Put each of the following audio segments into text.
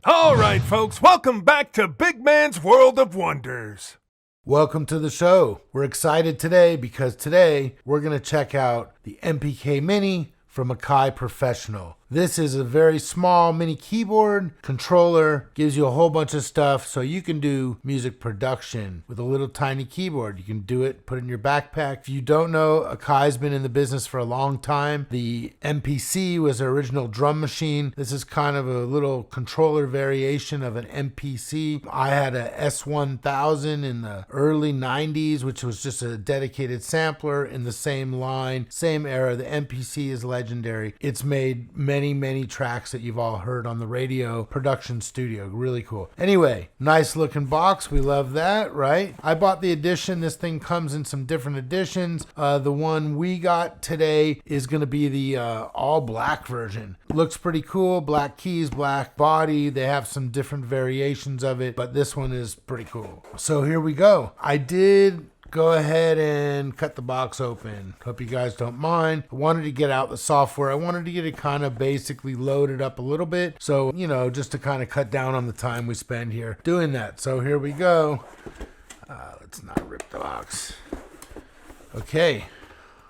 All right, folks, welcome back to Big Man's World of Wonders. Welcome to the show. We're excited today because today we're going to check out the MPK Mini from Akai Professional. This is a very small mini keyboard controller, gives you a whole bunch of stuff so you can do music production with a little tiny keyboard. You can do it, put it in your backpack. If you don't know, Akai's been in the business for a long time. The MPC was their original drum machine. This is kind of a little controller variation of an MPC. I had a S1000 in the early 90s, which was just a dedicated sampler in the same line, same era. The MPC is legendary. It's made many tracks that you've all heard on the radio production studio. Really cool. Anyway, nice looking box. We love that, right? I bought the edition. This thing comes in some different editions. The one we got today is going to be the all black version. Looks pretty cool. Black keys, black body. They have some different variations of it, but this one is pretty cool. So here we go. I did go ahead and cut the box open. Hope you guys don't mind. I wanted to get out the software. I wanted to get it kind of basically loaded up a little bit. So, just to kind of cut down on the time we spend here doing that. So here we go. Let's not rip the box. Okay,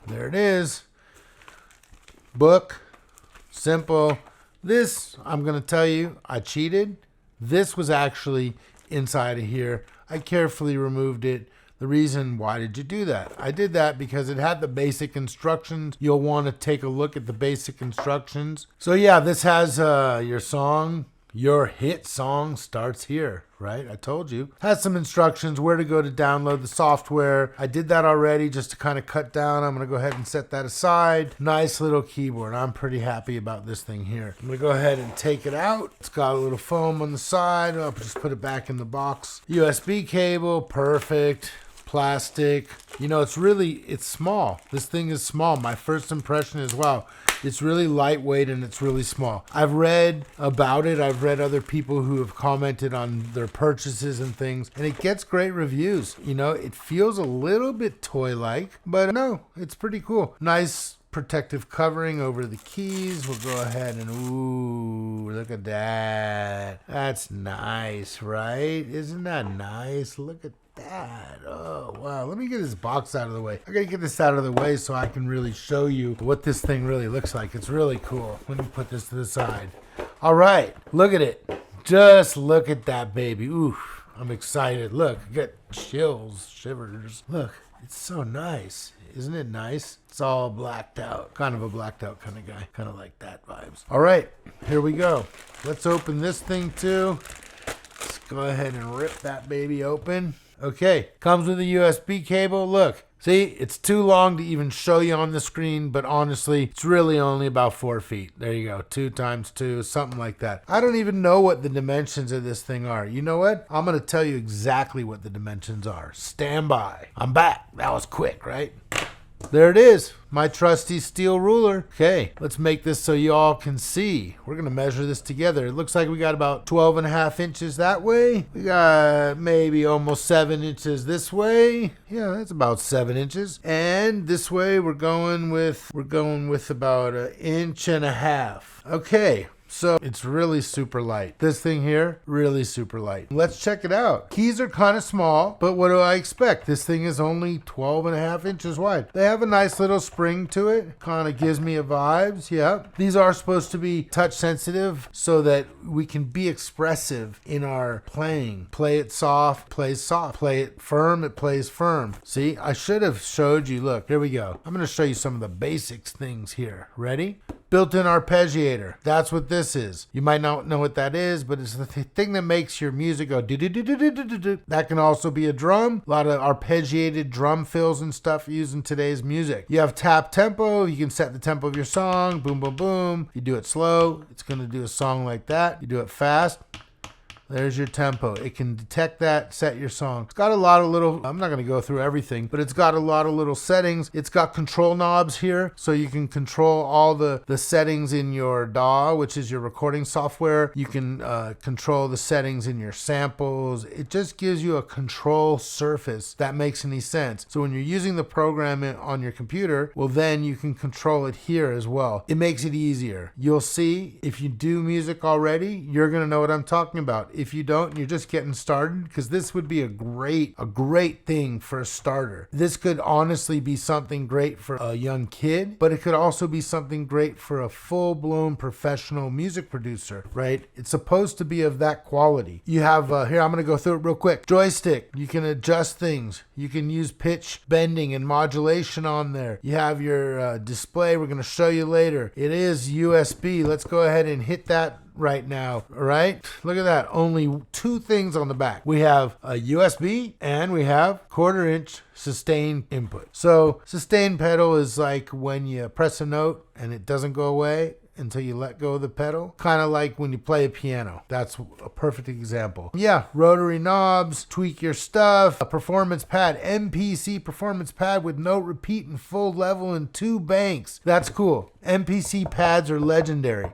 there it is. Book. Simple. This, I'm going to tell you, I cheated. This was actually inside of here. I carefully removed it. The reason, why did you do that? I did that because it had the basic instructions. You'll want to take a look at the basic instructions. So yeah, this has your song. Your hit song starts here, right? I told you. Has some instructions where to go to download the software. I did that already just to kind of cut down. I'm going to go ahead and set that aside. Nice little keyboard. I'm pretty happy about this thing here. I'm going to go ahead and take it out. It's got a little foam on the side. I'll just put it back in the box. USB cable, perfect. Plastic. It's small. This thing is small. My first impression is, wow, it's really lightweight and it's really small. I've read about it. I've read other people who have commented on their purchases and things, and it gets great reviews. It feels a little bit toy-like, but no, it's pretty cool. Nice protective covering over the keys. We'll go ahead and, ooh, look at that. That's nice, right? Isn't that nice? Look at that. Oh, wow. Let me get this box out of the way. I gotta get this out of the way so I can really show you what this thing really looks like. It's really cool. Let me put this to the side. All right. Look at it. Just look at that baby. Oof. I'm excited. Look, I got chills, shivers. Look, it's so nice. Isn't it nice? It's all blacked out. Kind of a blacked out kind of guy. Kind of like that vibes. All right. Here we go. Let's open this thing too. Let's go ahead and rip that baby open. Okay, comes with a USB cable. Look, see, it's too long to even show you on the screen, but honestly, it's really only about 4 feet. There you go, 2 times 2, something like that. I don't even know what the dimensions of this thing are. You know what? I'm going to tell you exactly what the dimensions are. Stand by. I'm back. That was quick, right? There it is, my trusty steel ruler. Okay, let's make this so you all can see. We're going to measure this together. It looks like we got about 12.5 inches that way. We got maybe almost 7 inches this way. Yeah, that's about 7 inches. And this way we're going with about 1.5 inches. Okay. So it's really super light. This thing here, really super light. Let's check it out. Keys are kind of small, but what do I expect? This thing is only 12.5 inches wide. They have a nice little spring to it. Kind of gives me a vibes. Yeah. These are supposed to be touch sensitive so that we can be expressive in our playing. Play it soft, plays soft. Play it firm, it plays firm. See, I should have showed you. Look, here we go. I'm going to show you some of the basics things here. Ready? Built-in arpeggiator. That's what this is. You might not know what that is, but it's the thing that makes your music go do-do-do-do-do-do-do. That can also be a drum. A lot of arpeggiated drum fills and stuff used in today's music. You have tap tempo. You can set the tempo of your song. Boom, boom, boom. You do it slow, it's going to do a song like that. You do it fast. There's your tempo. It can detect that, set your song. It's got a lot of little, I'm not going to go through everything, but it's got a lot of little settings. It's got control knobs here, so you can control all the settings in your DAW, which is your recording software. You can control the settings in your samples. It just gives you a control surface that makes any sense. So when you're using the program on your computer, well, then you can control it here as well. It makes it easier. You'll see if you do music already, you're going to know what I'm talking about. If you don't, you're just getting started, because this would be a great thing for a starter. This could honestly be something great for a young kid, but it could also be something great for a full-blown professional music producer, right? It's supposed to be of that quality. You have, here, I'm going to go through it real quick. Joystick, you can adjust things. You can use pitch bending and modulation on there. You have your display. We're going to show you later. It is USB. Let's go ahead and hit that right now. All right, look at that. Only two things on the back. We have a USB and we have 1/4 inch sustain input. So sustain pedal is like when you press a note and it doesn't go away until you let go of the pedal. Kind of like when you play a piano. That's a perfect example. Yeah, rotary knobs, tweak your stuff. A performance pad, MPC performance pad with note repeat and full level and 2 banks. That's cool. MPC pads are legendary.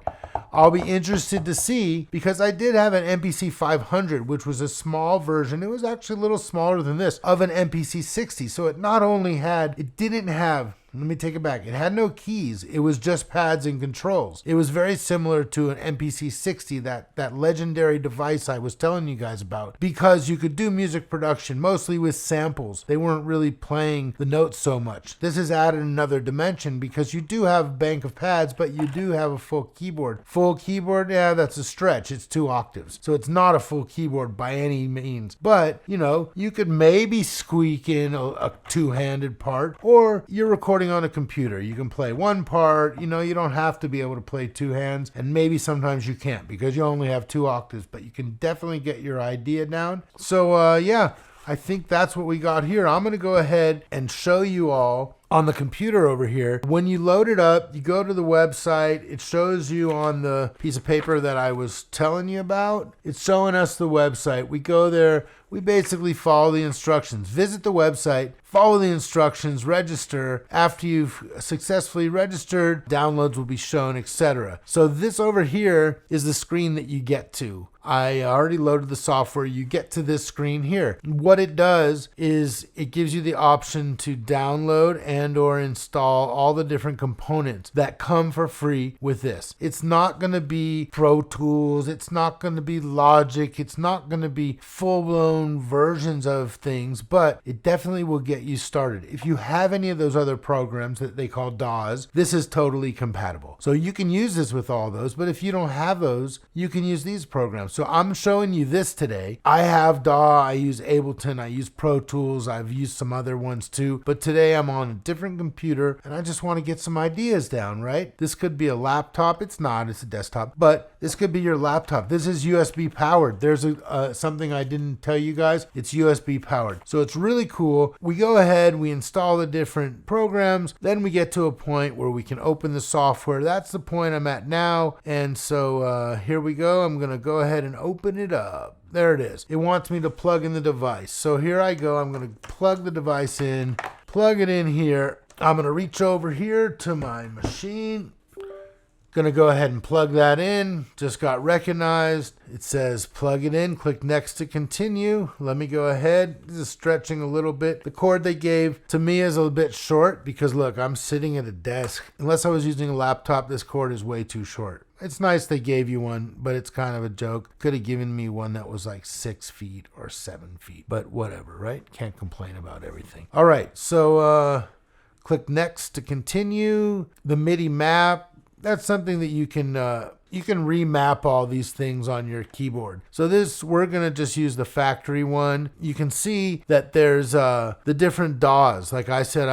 I'll be interested to see, because I did have an MPC 500, which was a small version. It was actually a little smaller than this, of an MPC 60. So it not only had, it didn't have, let me take it back. It had no keys. It was just pads and controls. It was very similar to an MPC 60, that legendary device I was telling you guys about, because you could do music production mostly with samples. They weren't really playing the notes so much. This has added another dimension, because you do have a bank of pads, but you do have a full keyboard. Full keyboard, yeah, that's a stretch. It's 2 octaves. So it's not a full keyboard by any means. But, you know, you could maybe squeak in a 2-handed part, or you're recording on a computer. You can play one part, you know, you don't have to be able to play 2 hands, and maybe sometimes you can't because you only have 2 octaves, but you can definitely get your idea down. So yeah, I think that's what we got here. I'm going to go ahead and show you all on the computer over here. When you load it up, you go to the website. It shows you on the piece of paper that I was telling you about. It's showing us the website. We go there. We basically follow the instructions. Visit the website, follow the instructions, register. After you've successfully registered, downloads will be shown, etc. So this over here is the screen that you get to. I already loaded the software. You get to this screen here. What it does is it gives you the option to download and or install all the different components that come for free with this. It's not going to be Pro Tools. It's not going to be Logic. It's not going to be full-blown versions of things, but it definitely will get you started. If you have any of those other programs that they call DAWs, this is totally compatible. So you can use this with all those, but if you don't have those, you can use these programs. So I'm showing you this today. I have DAW, I use Ableton, I use Pro Tools, I've used some other ones too, but today I'm on a different computer and I just want to get some ideas down, right? This could be a laptop. It's not, it's a desktop, but this could be your laptop. This is USB powered. There's something I didn't tell you guys. It's USB powered. So it's really cool. We go ahead, we install the different programs, then we get to a point where we can open the software. That's the point I'm at now. And so here we go. I'm going to go ahead and open it up. There it is. It wants me to plug in the device. So here I go. I'm going to plug the device in, plug it in here. I'm going to reach over here to my machine. Going to go ahead and plug that in. Just got recognized. It says plug it in. Click next to continue. Let me go ahead. This is stretching a little bit. The cord they gave to me is a little bit short because look, I'm sitting at a desk. Unless I was using a laptop, this cord is way too short. It's nice they gave you one, but it's kind of a joke. Could have given me one that was like 6 feet or 7 feet, but whatever, right? Can't complain about everything. All right, so click next to continue. The MIDI map. That's something that you can remap all these things on your keyboard. So this, we're going to just use the factory one. You can see that there's the different DAWs. Like I said,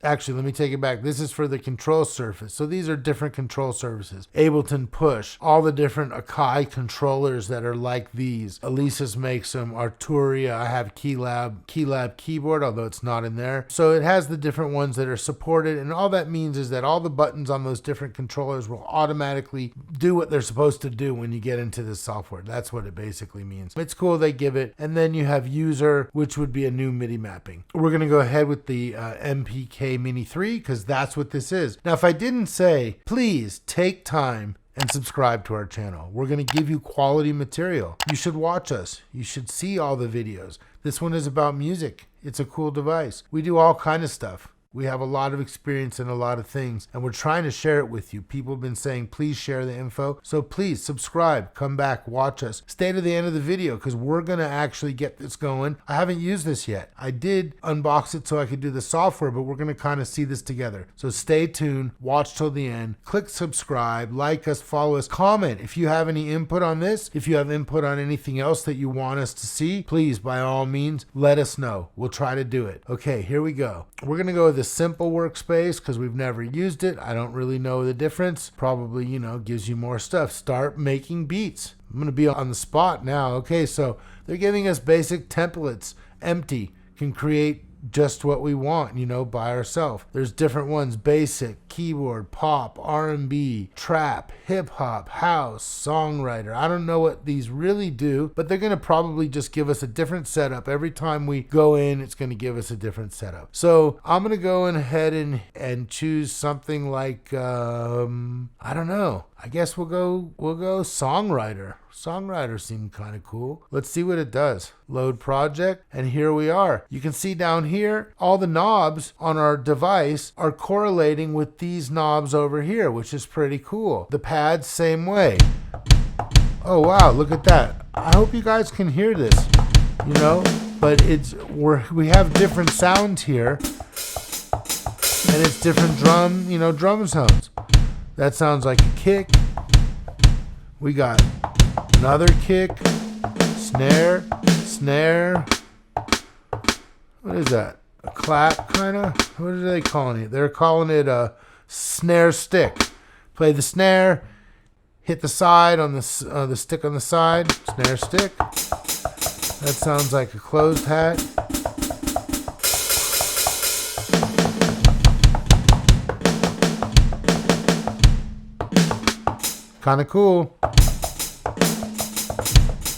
actually, let me take it back. This is for the control surface. So these are different control surfaces. Ableton Push, all the different Akai controllers that are like these. Alesis makes them. Arturia, I have Keylab keyboard, although it's not in there. So it has the different ones that are supported. And all that means is that all the buttons on those different controllers will automatically automatically do what they're supposed to do when you get into this software. That's what it basically means. It's cool they give it. And then you have user, which would be a new MIDI mapping. We're going to go ahead with the MPK Mini 3 because that's what this is. Now, if I didn't say, please take time and subscribe to our channel. We're going to give you quality material. You should watch us. You should see all the videos. This one is about music. It's a cool device. We do all kind of stuff. We have a lot of experience in a lot of things, and we're trying to share it with you. People have been saying, please share the info. So please subscribe, come back, watch us. Stay to the end of the video because we're going to actually get this going. I haven't used this yet. I did unbox it so I could do the software, but we're going to kind of see this together. So stay tuned, watch till the end, click subscribe, like us, follow us, comment. If you have any input on this, if you have input on anything else that you want us to see, please, by all means, let us know. We'll try to do it. Okay, here we go. We're going to go with the simple workspace because we've never used it. I don't really know the difference. Probably, gives you more stuff. Start making beats. I'm going to be on the spot now. Okay, so they're giving us basic templates. Empty. Can create just what we want, by ourselves. There's different ones: basic, keyboard, pop, R&B, trap, hip hop, house, songwriter. I don't know what these really do, but they're going to probably just give us a different setup. Every time we go in, it's going to give us a different setup. So I'm going to go ahead and choose something like, I don't know. I guess we'll go songwriter. Songwriter seemed kind of cool. Let's see what it does. Load project, and here we are. You can see down here, all the knobs on our device are correlating with these knobs over here, which is pretty cool. The pads, same way. Oh wow, look at that. I hope you guys can hear this, but we have different sounds here, and it's different drum sounds. That sounds like a kick. We got another kick, snare. What is that? A clap, kind of? What are they calling it? They're calling it a snare stick. Play the snare, hit the side on the stick on the side, snare stick. That sounds like a closed hat. Kind of cool.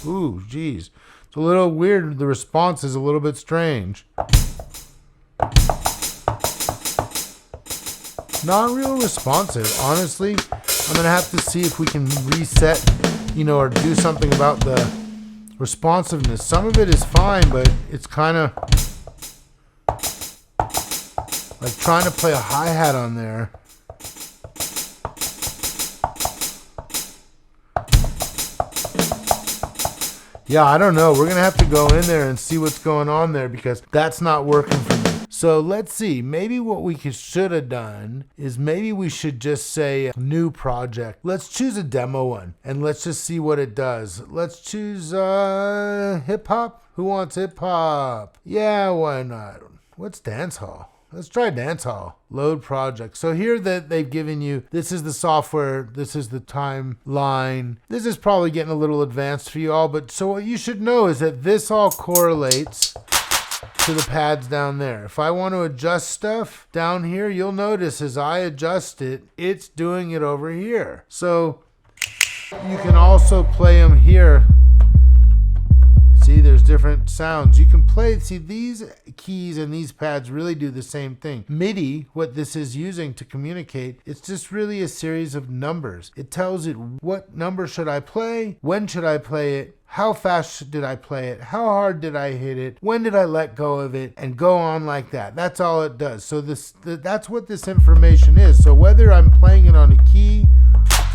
Ooh, geez. It's a little weird. The response is a little bit strange. Not real responsive, honestly. I'm going to have to see if we can reset, or do something about the responsiveness. Some of it is fine, but it's kind of like trying to play a hi-hat on there. Yeah, I don't know. We're going to have to go in there and see what's going on there because that's not working for me. So let's see. Maybe what we should have done is maybe we should just say new project. Let's choose a demo one and let's just see what it does. Let's choose hip hop. Who wants hip hop? Yeah, why not? What's dance hall? Let's try dance hall. Load project. So here that they've given you, this is the software, this is the timeline. This is probably getting a little advanced for you all, but so what you should know is that this all correlates to the pads down there. If I want to adjust stuff down here, you'll notice as I adjust it, it's doing it over here. So you can also play them here. See, there's different sounds. You can play, see, these keys and these pads really do the same thing. MIDI, what this is using to communicate, it's just really a series of numbers. It tells it what number should I play, when should I play it, how fast did I play it, how hard did I hit it, when did I let go of it, and go on like that. That's all it does. So that's what this information is. So whether I'm playing it on a key,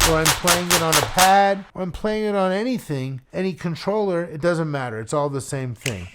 or I'm playing it on a pad, or I'm playing it on anything, any controller, it doesn't matter. It's all the same thing.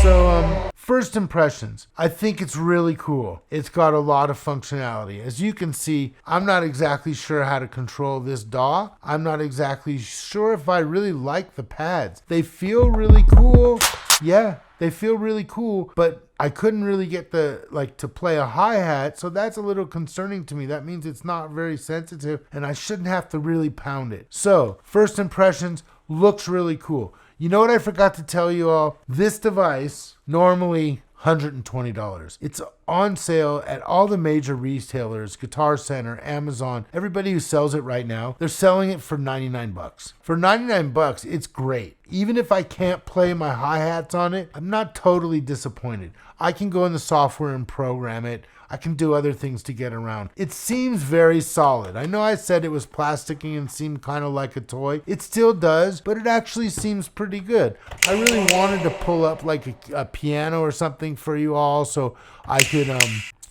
So, first impressions. I think it's really cool. It's got a lot of functionality. As you can see, I'm not exactly sure how to control this DAW. I'm not exactly sure if I really like the pads. They feel really cool. Yeah, they feel really cool, but I couldn't really get to play a hi-hat, so that's a little concerning to me. That means it's not very sensitive, and I shouldn't have to really pound it. So, first impressions, looks really cool. You know what I forgot to tell you all? This device, normally $120. It's on sale at all the major retailers, Guitar Center, Amazon, everybody who sells it right now. They're selling it for $99. For $99, it's great. Even if I can't play my hi-hats on it, I'm not totally disappointed. I can go in the software and program it. I can do other things to get around. It seems very solid. I know I said it was plasticky and seemed kind of like a toy. It still does, but it actually seems pretty good. I really wanted to pull up like a piano or something for you all so I could,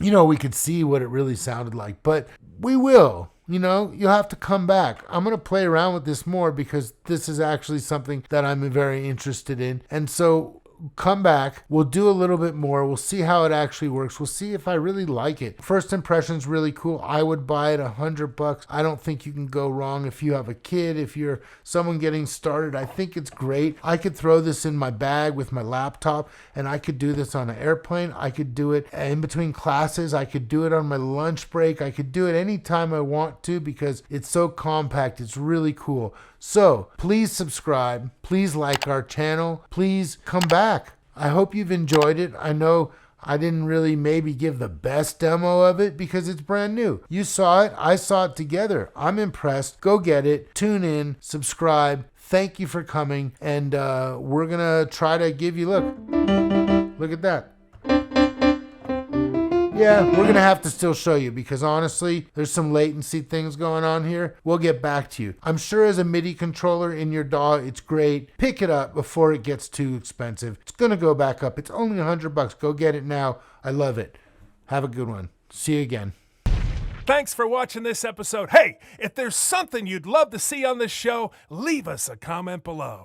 we could see what it really sounded like. But we will. You'll have to come back. I'm going to play around with this more because this is actually something that I'm very interested in. And so come back. We'll do a little bit more. We'll see how it actually works. We'll see if I really like it. First impression's really cool. I would buy it $100. I don't think you can go wrong if you have a kid, if you're someone getting started. I think it's great. I could throw this in my bag with my laptop and I could do this on an airplane. I could do it in between classes. I could do it on my lunch break. I could do it anytime I want to because it's so compact. It's really cool. So please subscribe. Please like our channel. Please come back. I hope you've enjoyed it. I know I didn't really maybe give the best demo of it because it's brand new. You saw it. I saw it together. I'm impressed. Go get it. Tune in. Subscribe. Thank you for coming. And we're going to try to give you, look at that. Yeah, we're going to have to still show you because honestly, there's some latency things going on here. We'll get back to you. I'm sure as a MIDI controller in your DAW, it's great. Pick it up before it gets too expensive. It's going to go back up. It's only $100. Go get it now. I love it. Have a good one. See you again. Thanks for watching this episode. Hey, if there's something you'd love to see on this show, leave us a comment below.